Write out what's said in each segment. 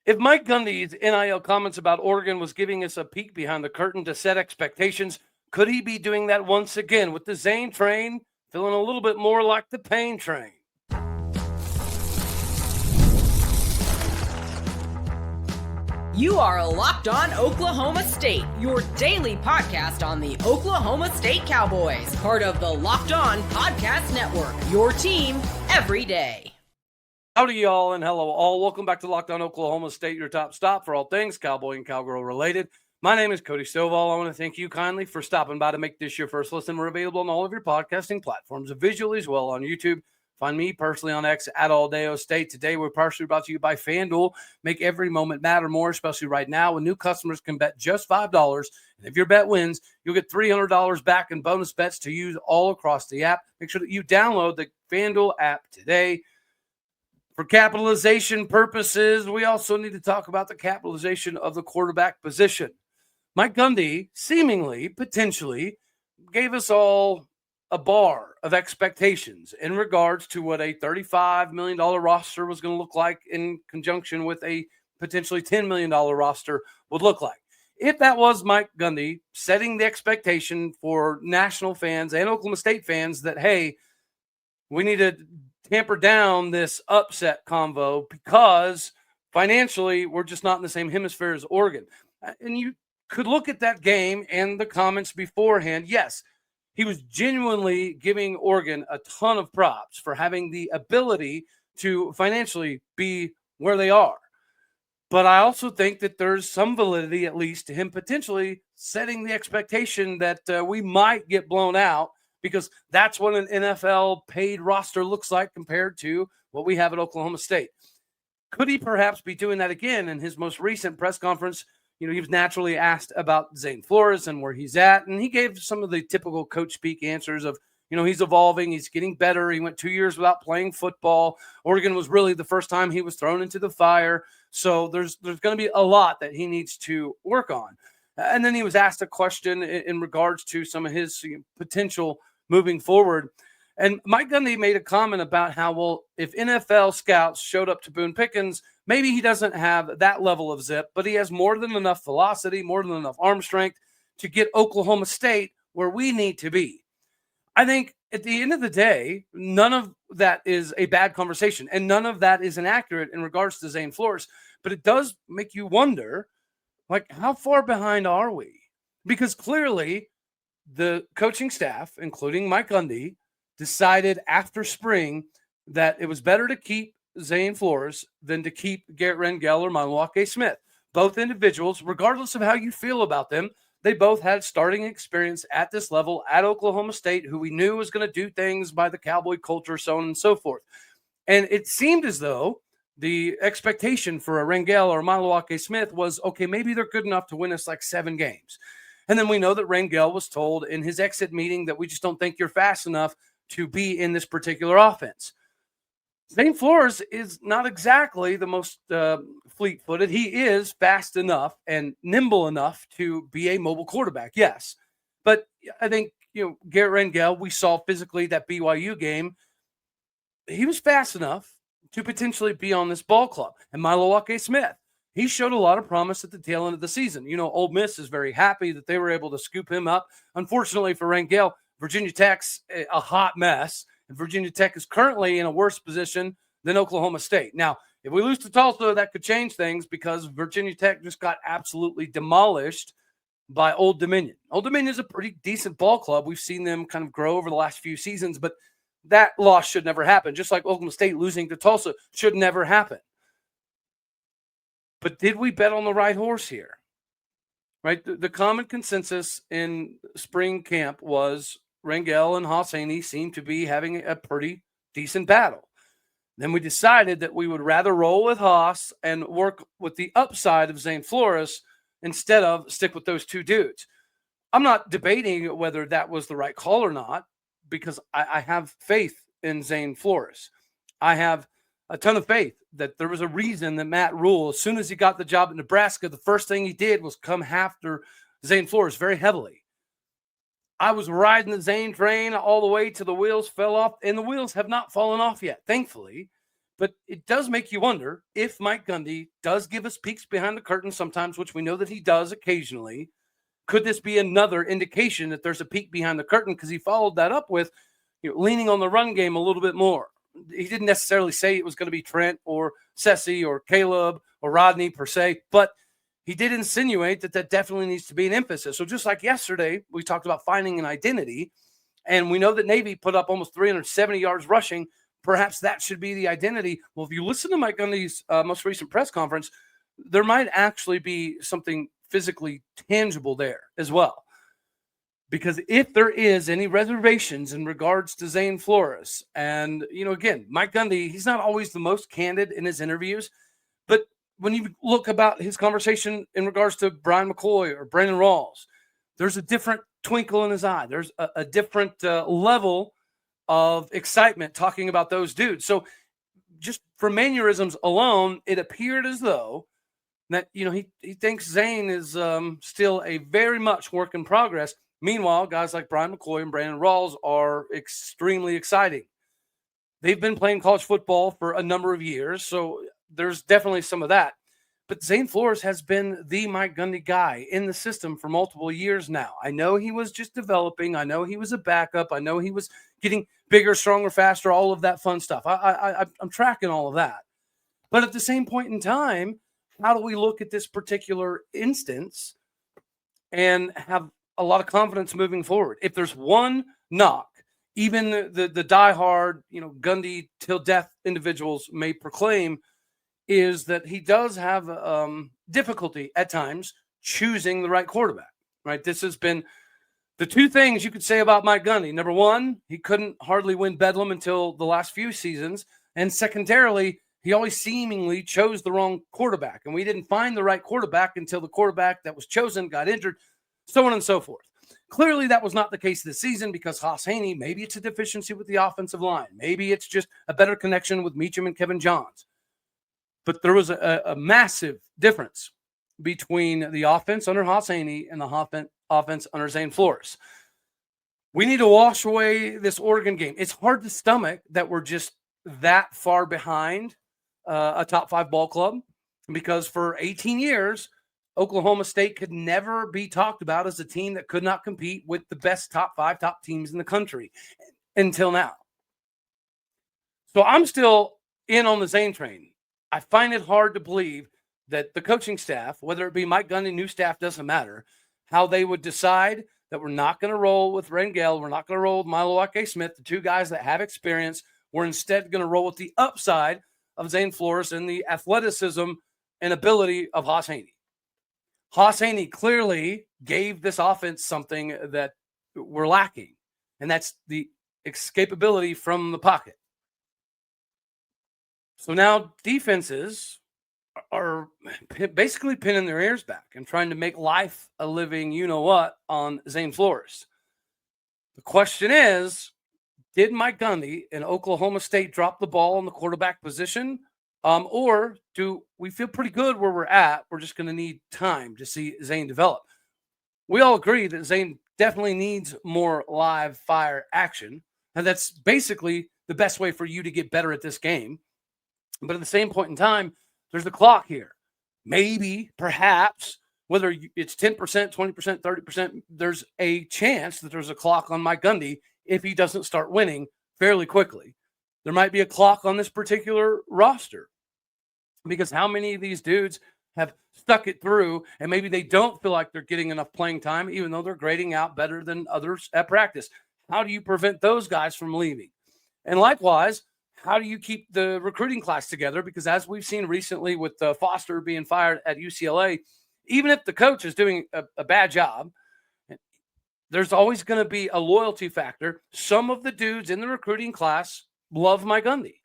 If Mike Gundy's NIL comments about Oregon was giving us a peek behind the curtain to set expectations, could he be doing that once again with the Zane train feeling a little bit more like the pain train? You are Locked On Oklahoma State, your daily podcast on the Oklahoma State Cowboys, part of the Locked On Podcast Network, your team every day. Howdy, y'all, and hello, all. Welcome back to Locked On Oklahoma State, your top stop for all things cowboy and cowgirl related. My name is Cody Stovall. I want to thank you kindly for stopping by to make this your first listen. We're available on all of your podcasting platforms, visually as well on YouTube. Find me personally on X at Aldeo State. Today, we're partially brought to you by FanDuel. Make every moment matter more, especially right now when new customers can bet just $5. And if your bet wins, you'll get $300 back in bonus bets to use all across the app. Make sure that you download the FanDuel app today. For capitalization purposes, we also need to talk about the capitalization of the quarterback position. Mike Gundy seemingly, potentially, gave us all a bar of expectations in regards to what a $35 million roster was going to look like in conjunction with a potentially $10 million roster would look like. If that was Mike Gundy setting the expectation for national fans and Oklahoma State fans that, hey, we need to tamper down this upset convo because financially we're just not in the same hemisphere as Oregon. And you could look at that game and the comments beforehand. Yes, he was genuinely giving Oregon a ton of props for having the ability to financially be where they are. But I also think that there's some validity, at least, to him potentially setting the expectation that we might get blown out, because that's what an NFL paid roster looks like compared to what we have at Oklahoma State. Could he perhaps be doing that again in his most recent press conference? You know, he was naturally asked about Zane Flores and where he's at, and he gave some of the typical coach speak answers of, you know, he's evolving, he's getting better. He went 2 years without playing football. Oregon was really the first time he was thrown into the fire. So there's going to be a lot that he needs to work on. And then he was asked a question in regards to some of his potential moving forward. And Mike Gundy made a comment about how, well, if NFL scouts showed up to Boone Pickens, maybe he doesn't have that level of zip, but he has more than enough velocity, more than enough arm strength to get Oklahoma State where we need to be. I think at the end of the day, none of that is a bad conversation, and none of that is inaccurate in regards to Zane Flores. But it does make you wonder, like, how far behind are we? Because clearly the coaching staff, including Mike Gundy, decided after spring that it was better to keep Zane Flores than to keep Garrett Rangel or Milwaukee Smith. Both individuals, regardless of how you feel about them, they both had starting experience at this level at Oklahoma State, who we knew was going to do things by the Cowboy culture, so on and so forth. And it seemed as though the expectation for a Rangel or Milwaukee Smith was, okay, maybe they're good enough to win us like 7 games. And then we know that Rangel was told in his exit meeting that we just don't think you're fast enough to be in this particular offense. Zane Flores is not exactly the most fleet-footed. He is fast enough and nimble enough to be a mobile quarterback, yes. But I think, Garrett Rangel, we saw physically that BYU game, he was fast enough to potentially be on this ball club. And Milwaukee Smith, he showed a lot of promise at the tail end of the season. Ole Miss is very happy that they were able to scoop him up. Unfortunately for Rangel, Virginia Tech's a hot mess. And Virginia Tech is currently in a worse position than Oklahoma State. Now, if we lose to Tulsa, that could change things because Virginia Tech just got absolutely demolished by Old Dominion. Old Dominion is a pretty decent ball club. We've seen them kind of grow over the last few seasons, but that loss should never happen. Just like Oklahoma State losing to Tulsa should never happen. But did we bet on the right horse here? Right? The common consensus in spring camp was Rangel and Hosseini seemed to be having a pretty decent battle. Then we decided that we would rather roll with Haas and work with the upside of Zane Flores instead of stick with those two dudes. I'm not debating whether that was the right call or not, because I have faith in Zane Flores. I have a ton of faith that there was a reason that Matt Rule, as soon as he got the job at Nebraska, the first thing he did was come after Zane Flores very heavily. I was riding the Zane train all the way till the wheels fell off, and the wheels have not fallen off yet, thankfully. But it does make you wonder if Mike Gundy does give us peeks behind the curtain sometimes, which we know that he does occasionally. Could this be another indication that there's a peek behind the curtain? Because he followed that up with leaning on the run game a little bit more. He didn't necessarily say it was going to be Trent or Ceci or Caleb or Rodney per se, but he did insinuate that that definitely needs to be an emphasis. So just like yesterday, we talked about finding an identity, and we know that Navy put up almost 370 yards rushing. Perhaps that should be the identity. Well, if you listen to Mike Gundy's most recent press conference, there might actually be something physically tangible there as well. Because if there is any reservations in regards to Zane Flores, and, again, Mike Gundy, he's not always the most candid in his interviews, but when you look about his conversation in regards to Brian McCoy or Brandon Rawls, there's a different twinkle in his eye. There's a different level of excitement talking about those dudes. So just for mannerisms alone, it appeared as though that, he thinks Zane is still a very much work in progress. Meanwhile, guys like Brian McCoy and Brandon Rawls are extremely exciting. They've been playing college football for a number of years, so there's definitely some of that. But Zane Flores has been the Mike Gundy guy in the system for multiple years now. I know he was just developing. I know he was a backup. I know he was getting bigger, stronger, faster, all of that fun stuff. I'm tracking all of that. But at the same point in time, how do we look at this particular instance and have a lot of confidence moving forward? If there's one knock, even the diehard, Gundy till death individuals may proclaim, is that he does have difficulty at times choosing the right quarterback, right? This has been the two things you could say about Mike Gundy. Number one, he couldn't hardly win Bedlam until the last few seasons. And secondarily, he always seemingly chose the wrong quarterback. And we didn't find the right quarterback until the quarterback that was chosen got injured, so on and so forth. Clearly, that was not the case this season because Haas Haney, maybe it's a deficiency with the offensive line. Maybe it's just a better connection with Meacham and Kevin Johns. But there was a massive difference between the offense under Haas Haney and the offense under Zane Flores. We need to wash away this Oregon game. It's hard to stomach that we're just that far behind a top 5 ball club because for 18 years, Oklahoma State could never be talked about as a team that could not compete with the best top 5 top teams in the country until now. So I'm still in on the Zane train. I find it hard to believe that the coaching staff, whether it be Mike Gundy, new staff, doesn't matter, how they would decide that we're not going to roll with Rangel, we're not going to roll with Milo Ake-Smith, the two guys that have experience. We're instead going to roll with the upside of Zane Flores and the athleticism and ability of Haas Haney. Haas Haney clearly gave this offense something that we're lacking, and that's the escapability from the pocket. So now defenses are basically pinning their ears back and trying to make life a living you-know-what on Zane Flores. The question is, did Mike Gundy and Oklahoma State drop the ball in the quarterback position? Or do we feel pretty good where we're at? We're just going to need time to see Zane develop. We all agree that Zane definitely needs more live fire action. And that's basically the best way for you to get better at this game. But at the same point in time, there's the clock here. Maybe, perhaps, whether it's 10%, 20%, 30%, there's a chance that there's a clock on Mike Gundy if he doesn't start winning fairly quickly. There might be a clock on this particular roster because how many of these dudes have stuck it through and maybe they don't feel like they're getting enough playing time even though they're grading out better than others at practice? How do you prevent those guys from leaving? And likewise, how do you keep the recruiting class together? Because as we've seen recently with Foster being fired at UCLA, even if the coach is doing a bad job, there's always going to be a loyalty factor. Some of the dudes in the recruiting class love Mike Gundy.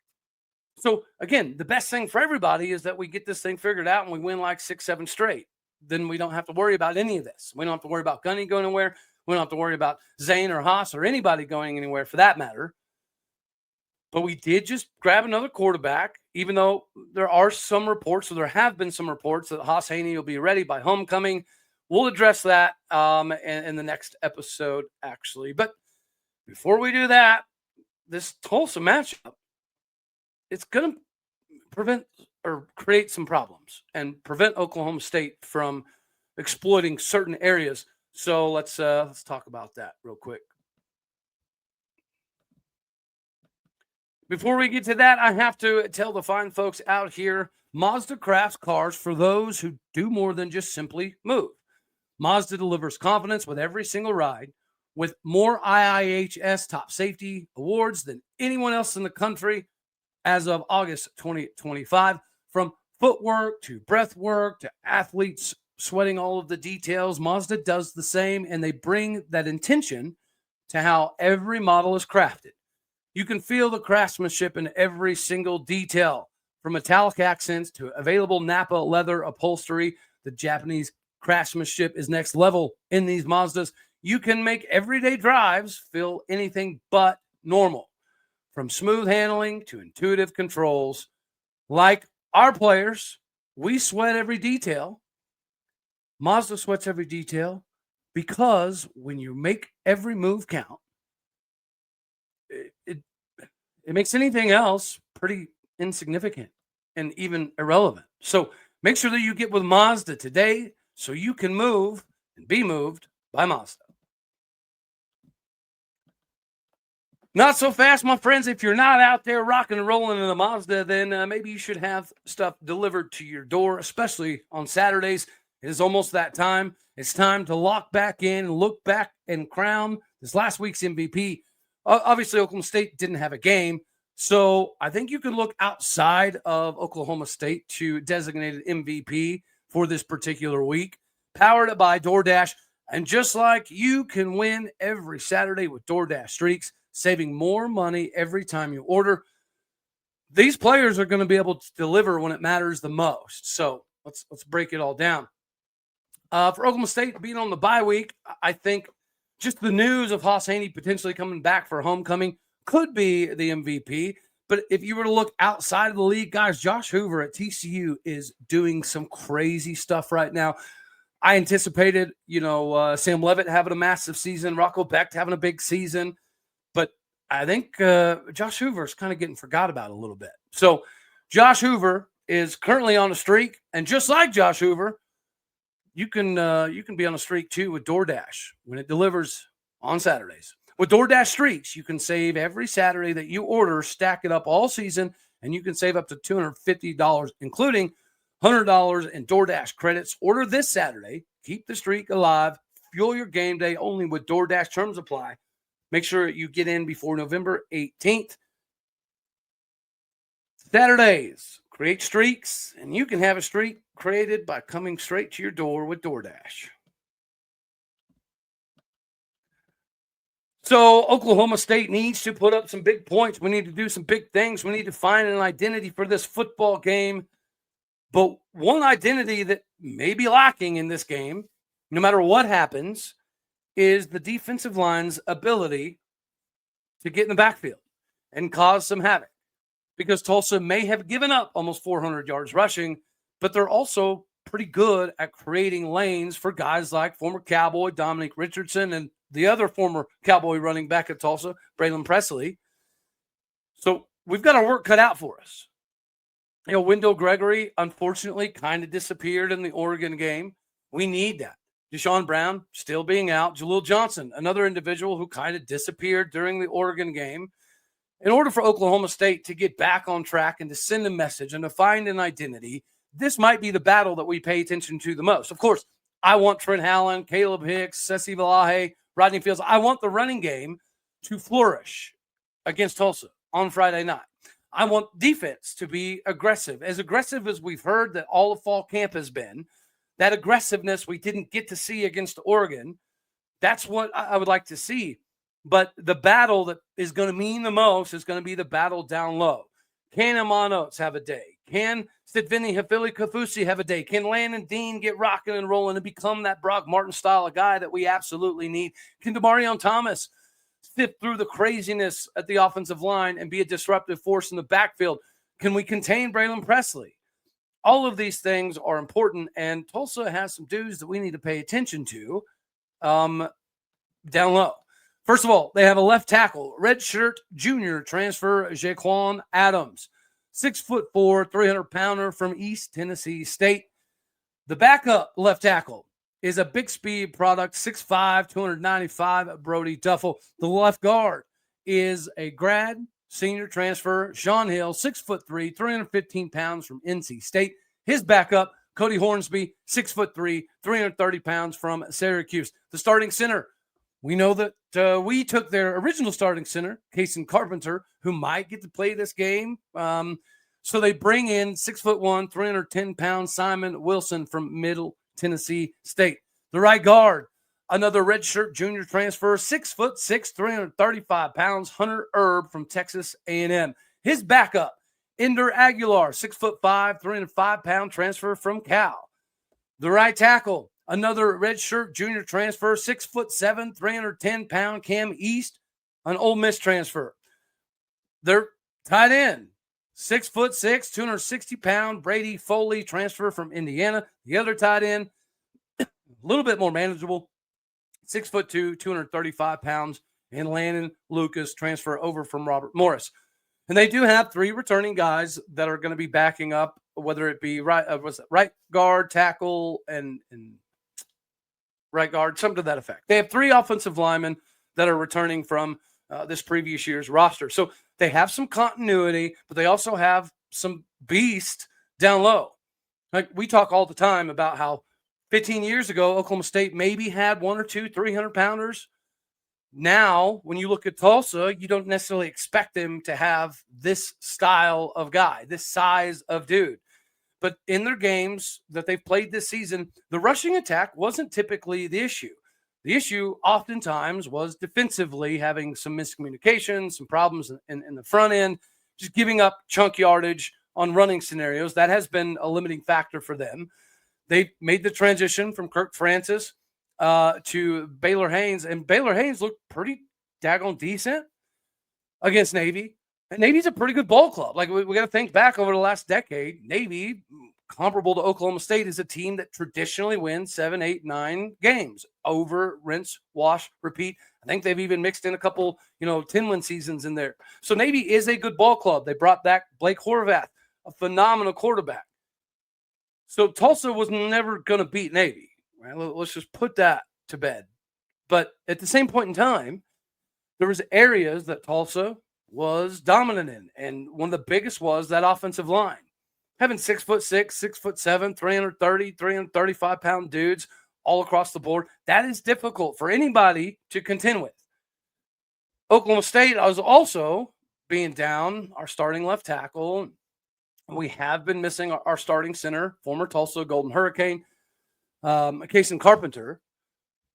So, again, the best thing for everybody is that we get this thing figured out and we win like 6-7 straight. Then we don't have to worry about any of this. We don't have to worry about Gundy going anywhere. We don't have to worry about Zane or Haas or anybody going anywhere for that matter. But we did just grab another quarterback, even though there are some reports, or there have been some reports that Haas Haney will be ready by homecoming. We'll address that in the next episode, actually. But before we do that, this Tulsa matchup, it's going to prevent or create some problems and prevent Oklahoma State from exploiting certain areas. So let's talk about that real quick. Before we get to that, I have to tell the fine folks out here, Mazda crafts cars for those who do more than just simply move. Mazda delivers confidence with every single ride, with more IIHS top safety awards than anyone else in the country as of August 2025. From footwork to breath work to athletes sweating all of the details, Mazda does the same, and they bring that intention to how every model is crafted. You can feel the craftsmanship in every single detail, from metallic accents to available Napa leather upholstery. The Japanese craftsmanship is next level in these Mazdas. You can make everyday drives feel anything but normal. From smooth handling to intuitive controls, like our players, we sweat every detail. Mazda sweats every detail because when you make every move count, it makes anything else pretty insignificant and even irrelevant. So make sure that you get with Mazda today so you can move and be moved by Mazda. Not so fast, my friends. If you're not out there rocking and rolling in a Mazda, then maybe you should have stuff delivered to your door, especially on Saturdays. It is almost that time. It's time to lock back in, look back, and crown this last week's MVP. Obviously, Oklahoma State didn't have a game, so I think you can look outside of Oklahoma State to designated MVP for this particular week, powered by DoorDash. And just like you can win every Saturday with DoorDash Streaks, saving more money every time you order, these players are going to be able to deliver when it matters the most. So let's break it all down. For Oklahoma State being on the bye week, I think just the news of Haas Haney potentially coming back for homecoming could be the MVP. But if you were to look outside of the league, guys, Josh Hoover at TCU is doing some crazy stuff right now. I anticipated, Sam Leavitt having a massive season, Rocco Becht having a big season. But I think Josh Hoover is kind of getting forgot about a little bit. So Josh Hoover is currently on a streak. And just like Josh Hoover, you can be on a streak too with DoorDash when it delivers on Saturdays. With DoorDash Streaks, you can save every Saturday that you order, stack it up all season, and you can save up to $250, including $100 in DoorDash credits. Order this Saturday. Keep the streak alive. Fuel your game day only with DoorDash Terms apply. Make sure you get in before November 18th. Saturdays, create streaks, and you can have a streak created by coming straight to your door with DoorDash. So Oklahoma State needs to put up some big points. We need to do some big things. We need to find an identity for this football game. But one identity that may be lacking in this game, no matter what happens, is the defensive line's ability to get in the backfield and cause some havoc. Because Tulsa may have given up almost 400 yards rushing, but they're also pretty good at creating lanes for guys like former Cowboy Dominic Richardson and the other former Cowboy running back at Tulsa, Braylon Presley. So we've got our work cut out for us. Wendell Gregory, unfortunately, kind of disappeared in the Oregon game. We need that. Deshaun Brown still being out. Jaleel Johnson, another individual who kind of disappeared during the Oregon game. In order for Oklahoma State to get back on track and to send a message and to find an identity, this might be the battle that we pay attention to the most. Of course, I want Trent Hallen, Caleb Hicks, Sesi Valahe, Rodney Fields. I want the running game to flourish against Tulsa on Friday night. I want defense to be aggressive as we've heard that all of fall camp has been. That aggressiveness we didn't get to see against Oregon. That's what I would like to see. But the battle that is going to mean the most is going to be the battle down low. Can Amon Oates have a day? Can Sidvini Hafili Kafusi have a day? Can Landon Dean get rocking and rolling and become that Brock Martin style of guy that we absolutely need? Can Demarion Thomas sift through the craziness at the offensive line and be a disruptive force in the backfield? Can we contain Braylon Presley? All of these things are important, and Tulsa has some dudes that we need to pay attention to down low. First of all, they have a left tackle, redshirt junior transfer, Jaquan Adams. 6'4", 300-pounder from East Tennessee State. The backup left tackle is a big speed product, 6'5", 295, Brody Duffel. The left guard is a grad senior transfer, Sean Hill, 6'3", 315 pounds from NC State. His backup, Cody Hornsby, 6'3", 330 pounds from Syracuse. The starting center, we know that we took their original starting center, Kason Carpenter, who might get to play this game. So they bring in 6'1", 310-pound Simon Wilson from Middle Tennessee State. The right guard, another redshirt junior transfer, 6'6", 335 pounds, Hunter Erb from Texas A&M. His backup, Ender Aguilar, 6'5", 305-pound transfer from Cal. The right tackle, another redshirt junior transfer, 6'7", 310-pound Cam East, an Ole Miss transfer. Their tight end, 6'6", 260-pound Brady Foley transfer from Indiana. The other tight end, a little bit more manageable, 6'2", 235 pounds, and Landon Lucas transfer over from Robert Morris. And they do have 3 returning guys that are going to be backing up, whether it be right guard, tackle, and right guard, something to that effect. They have 3 offensive linemen that are returning from this previous year's roster. So they have some continuity, but they also have some beast down low. Like we talk all the time about how 15 years ago, Oklahoma State maybe had 1 or 2 300-pounders. Now, when you look at Tulsa, you don't necessarily expect them to have this style of guy, this size of dude. But in their games that they've played this season, the rushing attack wasn't typically the issue. The issue oftentimes was defensively having some miscommunication, some problems in the front end, just giving up chunk yardage on running scenarios. That has been a limiting factor for them. They made the transition from Kirk Francis to Baylor Haynes, and Baylor Haynes looked pretty daggone decent against Navy. And Navy's a pretty good ball club. Like we got to think back over the last decade. Navy, comparable to Oklahoma State, is a team that traditionally wins 7, 8, 9 games over, rinse, wash, repeat. I think they've even mixed in a couple, 10-win seasons in there. So Navy is a good ball club. They brought back Blake Horvath, a phenomenal quarterback. So Tulsa was never going to beat Navy. Right? Let's just put that to bed. But at the same point in time, there was areas that Tulsa was dominant in. And one of the biggest was that offensive line. Having 6'6", 6'7", 330, 335-pound dudes all across the board, that is difficult for anybody to contend with. Oklahoma State was also being down our starting left tackle. We have been missing our starting center, former Tulsa Golden Hurricane, Kason Carpenter.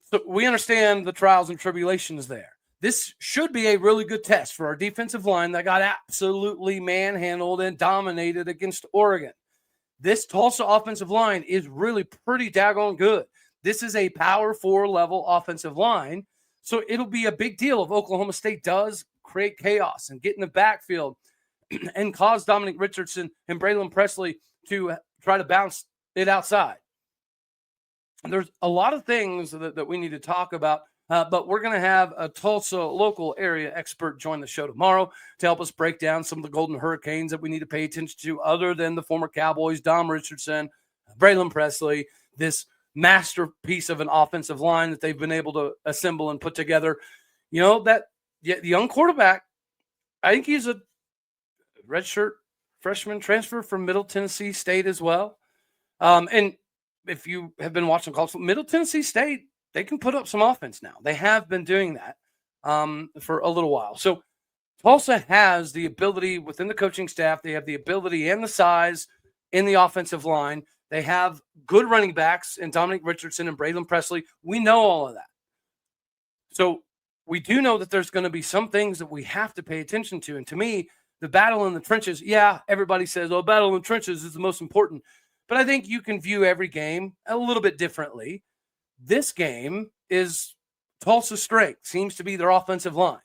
So we understand the trials and tribulations there. This should be a really good test for our defensive line that got absolutely manhandled and dominated against Oregon. This Tulsa offensive line is really pretty daggone good. This is a Power 4 level offensive line, so it'll be a big deal if Oklahoma State does create chaos and get in the backfield and cause Dominic Richardson and Braylon Presley to try to bounce it outside. There's a lot of things that we need to talk about. But we're going to have a Tulsa local area expert join the show tomorrow to help us break down some of the Golden Hurricanes that we need to pay attention to other than the former Cowboys, Dom Richardson, Braylon Presley, this masterpiece of an offensive line that they've been able to assemble and put together. That young quarterback, I think he's a redshirt freshman transfer from Middle Tennessee State as well. And if you have been watching college, Middle Tennessee State, they can put up some offense now. They have been doing that for a little while. So Tulsa has the ability within the coaching staff. They have the ability and the size in the offensive line. They have good running backs in Dominic Richardson and Braylon Presley. We know all of that. So we do know that there's going to be some things that we have to pay attention to. And to me, the battle in the trenches, everybody says, battle in the trenches is the most important. But I think you can view every game a little bit differently. This game is Tulsa's strength, seems to be their offensive line.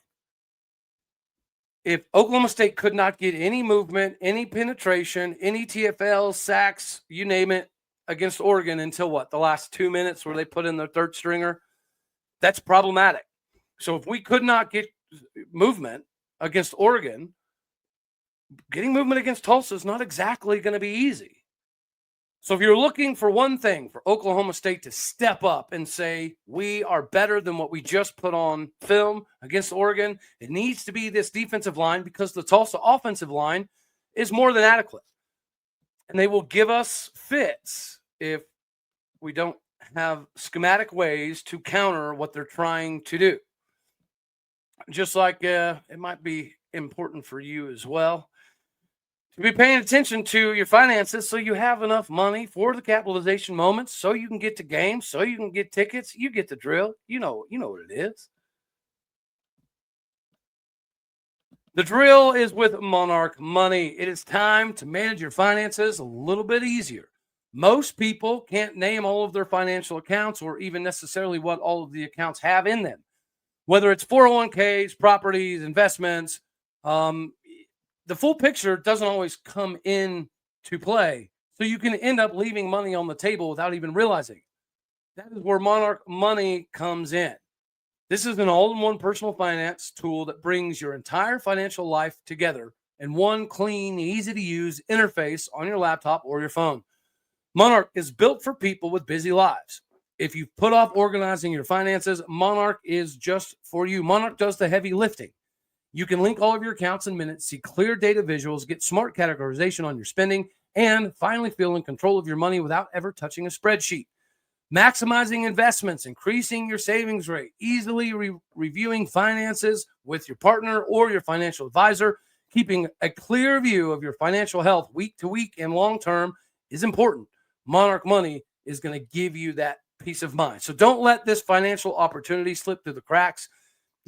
If Oklahoma State could not get any movement, any penetration, any TFL, sacks, you name it, against Oregon until the last 2 minutes where they put in their third stringer, that's problematic. So if we could not get movement against Oregon, getting movement against Tulsa is not exactly going to be easy. So if you're looking for one thing for Oklahoma State to step up and say, we are better than what we just put on film against Oregon, it needs to be this defensive line, because the Tulsa offensive line is more than adequate. And they will give us fits if we don't have schematic ways to counter what they're trying to do. Just like it might be important for you as well to be paying attention to your finances so you have enough money for the capitalization moments, so you can get to games, so you can get tickets. You get the drill. You know what it is. The drill is with Monarch Money. It is time to manage your finances a little bit easier. Most people can't name all of their financial accounts or even necessarily what all of the accounts have in them, whether it's 401ks, properties, investments. The full picture doesn't always come in to play. So you can end up leaving money on the table without even realizing. That is where Monarch Money comes in. This is an all-in-one personal finance tool that brings your entire financial life together in one clean, easy-to-use interface on your laptop or your phone. Monarch is built for people with busy lives. If you've put off organizing your finances, Monarch is just for you. Monarch does the heavy lifting. You can link all of your accounts in minutes, see clear data visuals, get smart categorization on your spending, and finally feel in control of your money without ever touching a spreadsheet. Maximizing investments, increasing your savings rate, easily reviewing finances with your partner or your financial advisor, keeping a clear view of your financial health week to week and long term is important. Monarch Money is going to give you that peace of mind. So don't let this financial opportunity slip through the cracks.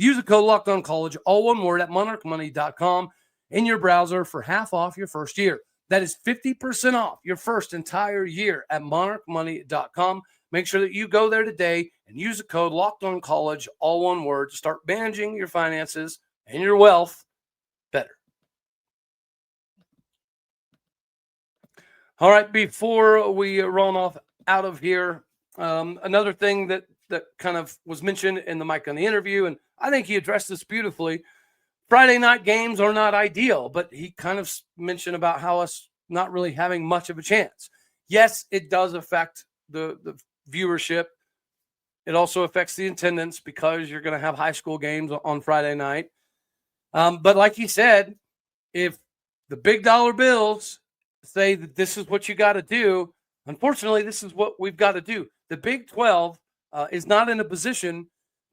Use the code LOCKEDONCollege, all one word, at monarchmoney.com in your browser for half off your first year. That is 50% off your first entire year at monarchmoney.com. Make sure that you go there today and use the code LOCKEDONCollege, all one word, to start managing your finances and your wealth better. All right, before we run off out of here, another thing that kind of was mentioned in the Mike Gundy interview, and I think he addressed this beautifully. Friday night games are not ideal, but he kind of mentioned about how us not really having much of a chance. Yes, it does affect the viewership. It also affects the attendance because you're going to have high school games on Friday night. But like he said, if the big dollar bills say that this is what you got to do, unfortunately, this is what we've got to do. The Big 12 is not in a position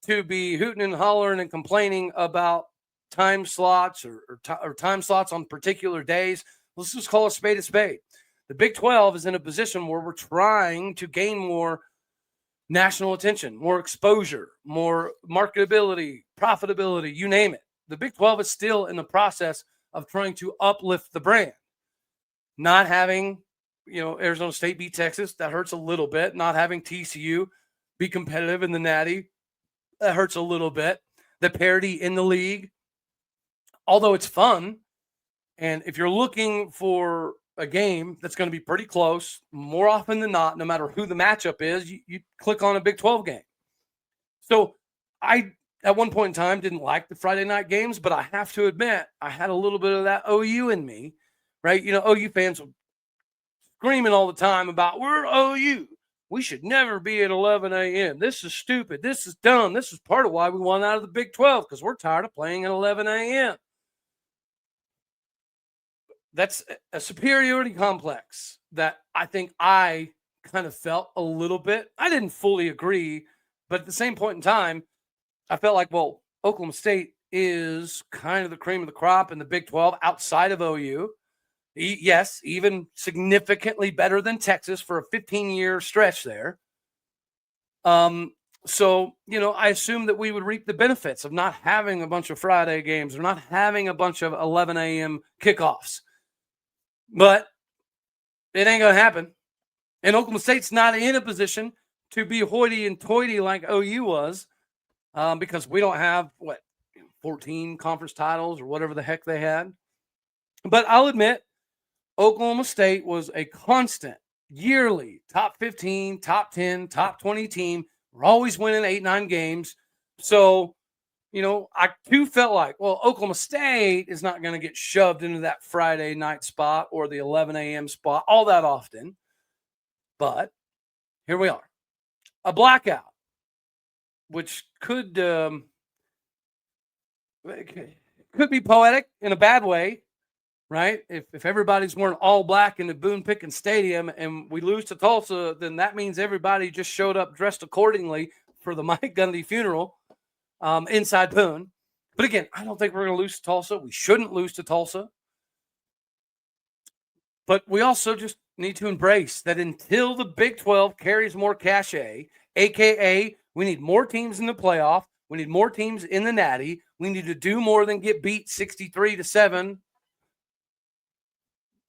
to be hooting and hollering and complaining about time slots or time slots on particular days. Let's just call a spade a spade. The Big 12 is in a position where we're trying to gain more national attention, more exposure, more marketability, profitability, you name it. The Big 12 is still in the process of trying to uplift the brand. Not having, Arizona State beat Texas, that hurts a little bit. Not having TCU be competitive in the Natty, that hurts a little bit. The parity in the league, although it's fun, and if you're looking for a game that's going to be pretty close, more often than not, no matter who the matchup is, you click on a Big 12 game. So I, at one point in time, didn't like the Friday night games, but I have to admit, I had a little bit of that OU in me, right? OU fans were screaming all the time about, we're OU. We should never be at 11 a.m. This is stupid. This is dumb. This is part of why we won out of the Big 12, because we're tired of playing at 11 a.m. That's a superiority complex that I think I kind of felt a little bit. I didn't fully agree, but at the same point in time, I felt like, well, Oklahoma State is kind of the cream of the crop in the Big 12 outside of OU. Yes, even significantly better than Texas for a 15-year stretch there. So, I assumed that we would reap the benefits of not having a bunch of Friday games or not having a bunch of 11 a.m. kickoffs. But it ain't going to happen. And Oklahoma State's not in a position to be hoity and toity like OU was, because we don't have, 14 conference titles or whatever the heck they had. But I'll admit, Oklahoma State was a constant, yearly top 15, top 10, top 20 team. We're always winning 8-9 games. So, I too felt like, well, Oklahoma State is not going to get shoved into that Friday night spot or the 11 a.m. spot all that often. But here we are. A blackout, which could be poetic in a bad way, right? If everybody's wearing all black in the Boone Pickens Stadium and we lose to Tulsa, then that means everybody just showed up dressed accordingly for the Mike Gundy funeral inside Boone. But again, I don't think we're going to lose to Tulsa. We shouldn't lose to Tulsa. But we also just need to embrace that until the Big 12 carries more cachet, a.k.a. we need more teams in the playoff, we need more teams in the Natty, we need to do more than get beat 63-7.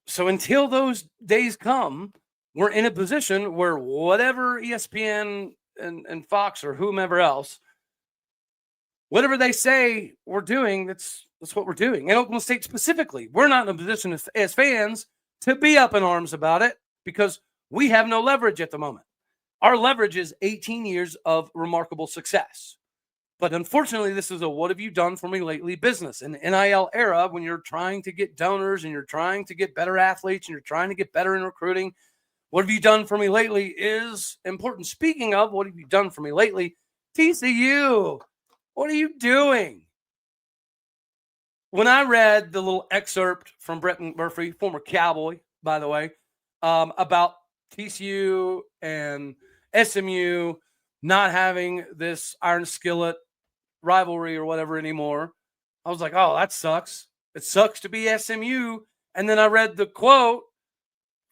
So until those days come, we're in a position where whatever ESPN and Fox or whomever else, whatever they say we're doing, that's what we're doing. And Oklahoma State specifically, we're not in a position as fans to be up in arms about it because we have no leverage at the moment. Our leverage is 18 years of remarkable success. But unfortunately, this is a what have you done for me lately business. In the NIL era, when you're trying to get donors and you're trying to get better athletes and you're trying to get better in recruiting, what have you done for me lately is important. Speaking of what have you done for me lately, TCU, what are you doing? When I read the little excerpt from Brett Murphy, former Cowboy, by the way, about TCU and SMU not having this iron skillet rivalry or whatever anymore, I was like, oh, that sucks. It sucks to be SMU. And then I read the quote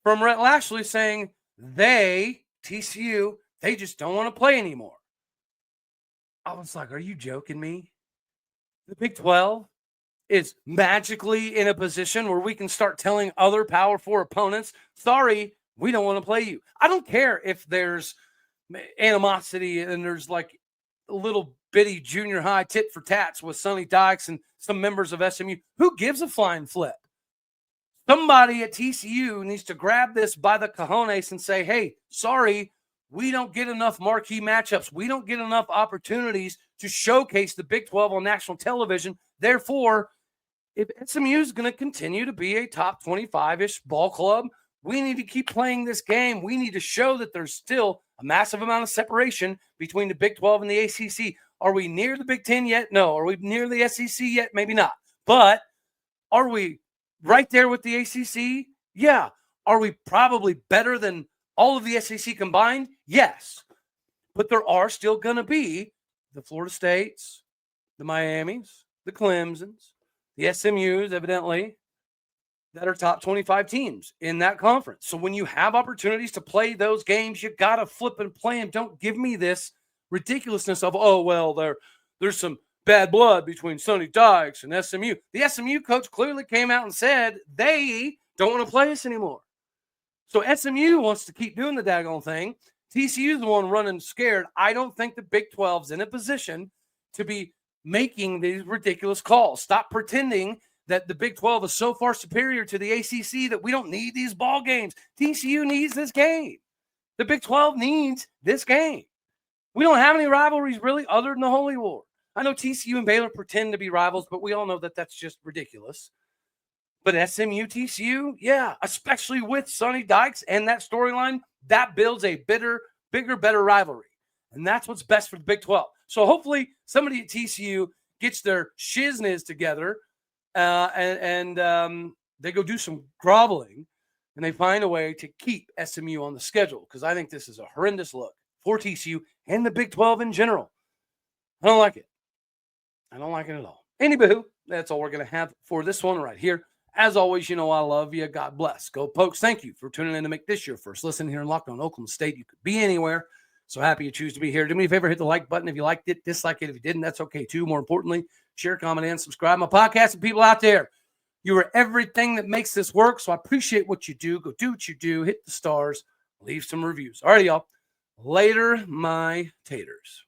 from Rhett Lashley saying TCU, they just don't want to play anymore. I was like, are you joking me? The Big 12 is magically in a position where we can start telling other Power 4 opponents, sorry, we don't want to play you. I don't care if there's animosity and there's like a little bitty junior high tit for tats with Sonny Dykes and some members of SMU. Who gives a flying flip? Somebody at TCU needs to grab this by the cojones and say, hey, sorry, we don't get enough marquee matchups. We don't get enough opportunities to showcase the Big 12 on national television. Therefore, if SMU is going to continue to be a top 25-ish ball club, we need to keep playing this game. We need to show that there's still a massive amount of separation between the Big 12 and the ACC. Are we near the Big 10 yet? No. Are we near the SEC yet? Maybe not. But are we right there with the ACC? Yeah. Are we probably better than all of the SEC combined? Yes. But there are still going to be the Florida States, the Miamis, the Clemsons, the SMUs, evidently, that are top 25 teams in that conference. So when you have opportunities to play those games, you got to flip and play them. Don't give me this ridiculousness of, oh, well, there's some bad blood between Sonny Dykes and SMU. The SMU coach clearly came out and said they don't want to play us anymore. So SMU wants to keep doing the daggone thing. TCU is the one running scared. I don't think the Big 12's in a position to be making these ridiculous calls. Stop pretending that the Big 12 is so far superior to the ACC that we don't need these ball games. TCU needs this game. The Big 12 needs this game. We don't have any rivalries really other than the Holy War. I know TCU and Baylor pretend to be rivals, but we all know that that's just ridiculous. But SMU, TCU, yeah, especially with Sonny Dykes and that storyline, that builds a bigger, better rivalry. And that's what's best for the Big 12. So hopefully somebody at TCU gets their shizness together and they go do some groveling and they find a way to keep SMU on the schedule, because I think this is a horrendous look for TCU and the Big 12 in general. I don't like it. I don't like it at all. Anywho, that's all we're going to have for this one right here. As always, you know I love you. God bless. Go Pokes. Thank you for tuning in to make this your first listen here in Locked On Oklahoma State. You could be anywhere. So happy you choose to be here. Do me a favor, hit the like button if you liked it. Dislike it if you didn't. That's okay too. More importantly, share, comment, and subscribe. My podcast and people out there, you are everything that makes this work. So I appreciate what you do. Go do what you do. Hit the stars. Leave some reviews. All right, y'all. Later, my taters.